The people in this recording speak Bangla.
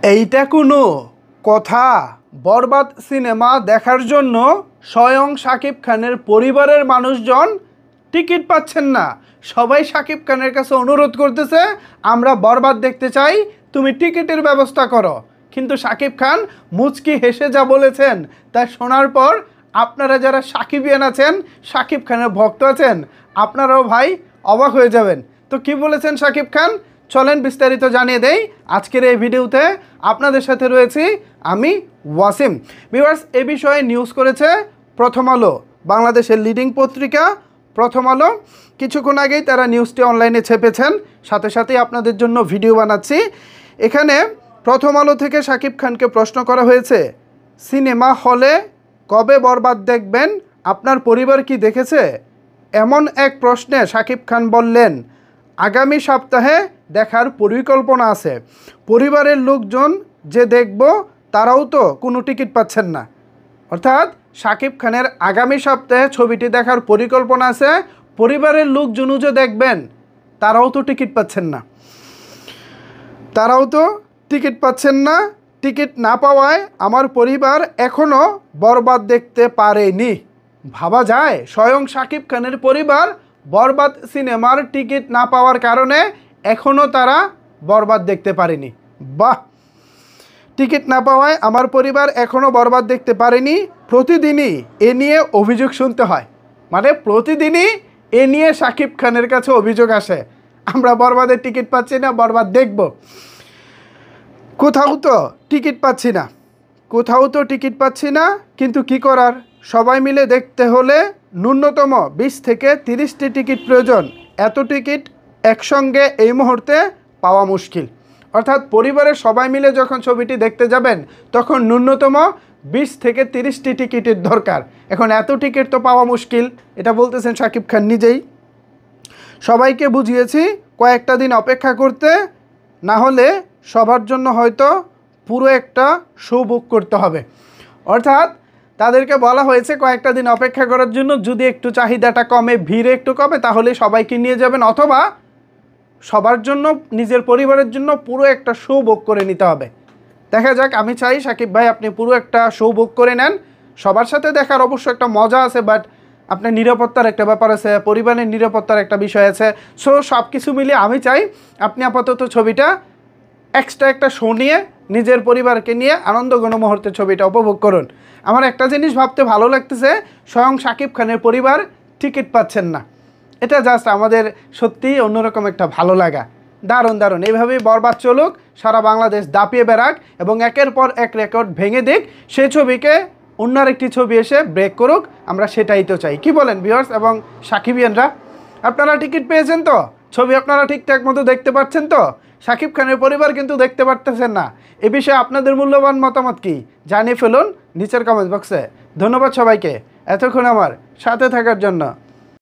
এইটা কোনো কথা? বরবাদ সিনেমা দেখার জন্য স্বয়ং শাকিব খানের পরিবারের মানুষজন টিকিট পাচ্ছেন না। সবাই শাকিব খানের কাছে অনুরোধ করতেছে, আমরা বরবাদ দেখতে চাই, তুমি টিকিটের ব্যবস্থা করো। কিন্তু শাকিব খান মুচকি হেসে যা বলেছেন তা শোনার পর আপনারা যারা শাকিবিয়ান আছেন, শাকিব খানের ভক্ত আছেন, আপনারাও ভাই অবাক হয়ে যাবেন। তো কি বলেছেন শাকিব খান, চলেন বিস্তারিত জানিয়ে দেই আজকের এই ভিডিওতে। আপনাদের সাথে রয়েছি আমি ওয়াসিম। ভিউয়ার্স, এ বিষয়ে নিউজ করেছে প্রথম আলো, বাংলাদেশের লিডিং পত্রিকা প্রথম আলো। কিছুক্ষণ আগেই তারা নিউজটি অনলাইনে ছেপেছেন, সাথে সাথেই আপনাদের জন্য ভিডিও বানাচ্ছি। এখানে প্রথম আলো থেকে শাকিব খানকে প্রশ্ন করা হয়েছে, সিনেমা হলে কবে বরবাদ দেখবেন, আপনার পরিবার কি দেখেছে? এমন এক প্রশ্নে শাকিব খান বললেন, আগামী সপ্তাহে দেখার পরিকল্পনা আছে। পরিবারের লোকজন যে দেখব তারাও তো কোনো টিকিট পাচ্ছেন না। অর্থাৎ শাকিব খানের আগামী সপ্তাহে ছবিটি দেখার পরিকল্পনা আছে, পরিবারের লোকজনও যে দেখবেন তারাও তো টিকিট পাচ্ছেন না। টিকিট না পাওয়ায় আমার পরিবার এখনও বরবাদ দেখতে পারেনি। ভাবা যায়, স্বয়ং শাকিব খানের পরিবার বরবাদ সিনেমার টিকিট না পাওয়ার কারণে এখনও তারা বরবাদ দেখতে পারেনি। বাহ! টিকিট না পাওয়ায় আমার পরিবার এখনও বরবাদ দেখতে পারেনি। প্রতিদিনই এ নিয়ে অভিযোগ শুনতে হয়, মানে প্রতিদিনই এ নিয়ে শাকিব খানের কাছে অভিযোগ আসে, আমরা বরবাদের টিকিট পাচ্ছি না, বরবাদ দেখব, কোথাও তো টিকিট পাচ্ছি না। কিন্তু কি করার, সবাই মিলে দেখতে হলে ন্যূনতম 20 থেকে 30টি টিকিট প্রয়োজন। এত টিকিট একসঙ্গে এই মুহূর্তে পাওয়া মুশকিল। অর্থাৎ পরিবারের সবাই মিলে যখন ছবিটি দেখতে যাবেন তখন ন্যূনতম 20 থেকে 30টি টিকিটের দরকার। এখন এত টিকিট তো পাওয়া মুশকিল, এটা বলতেছেন শাকিব খান নিজেই। সবাইকে বুঝিয়েছি কয়েকটা দিন অপেক্ষা করতে, না হলে সবার জন্য হয়তো পুরো একটা শো বুক করতে হবে। অর্থাৎ তাদেরকে বলা হয়েছে কয়েকটা দিন অপেক্ষা করার জন্য, যদি একটু চাহিদাটা কমে, ভিড় একটু কমে, তাহলে সবাইকে নিয়ে যাবেন, অথবা সবার জন্য, নিজের পরিবারের জন্য পুরো একটা শো বুক করে নিতে হবে। দেখা যাক, আমি চাই শাকিব ভাই আপনি পুরো একটা শো বুক করে নেন। সবার সাথে দেখার অবশ্য একটা মজা আছে, বাট আপনার নিরাপত্তার একটা ব্যাপার আছে, পরিবারের নিরাপত্তার একটা বিষয় আছে। সো সব কিছু মিলিয়ে আমি চাই আপনি আপাতত ছবিটা এক্সট্রা একটা শো নিয়ে নিজের পরিবারকে নিয়ে আনন্দঘন মুহূর্তে ছবিটা উপভোগ করুন। আমার একটা জিনিস ভাবতে ভালো লাগতেছে, স্বয়ং শাকিব খানের পরিবার টিকিট পাচ্ছেন না। এটা জাস্ট আমাদের সত্যিই অন্যরকম একটা ভালো লাগা। দারুণ। এইভাবেই বরবাদ চলুক, সারা বাংলাদেশ দাপিয়ে বেড়াক এবং একের পর এক রেকর্ড ভেঙে দিক। সেই ছবিকে অন্য আরেকটি ছবি এসে ব্রেক করুক, আমরা সেটাই তো চাই। কি বলেন ভিউয়ার্স এবং সাকিবিয়ানরা? আপনারা টিকিট পেয়েছেন তো? ছবি আপনারা ঠিকঠাক মতো দেখতে পাচ্ছেন তো? শাকিব খানের পরিবার কিন্তু দেখতে পারতেছেন না। এ বিষয়ে আপনাদের মূল্যবান মতামত কি জানিয়ে ফেলুন নিচের কমেন্ট বক্সে। ধন্যবাদ সবাইকে এতক্ষণ আমার সাথে থাকার জন্য।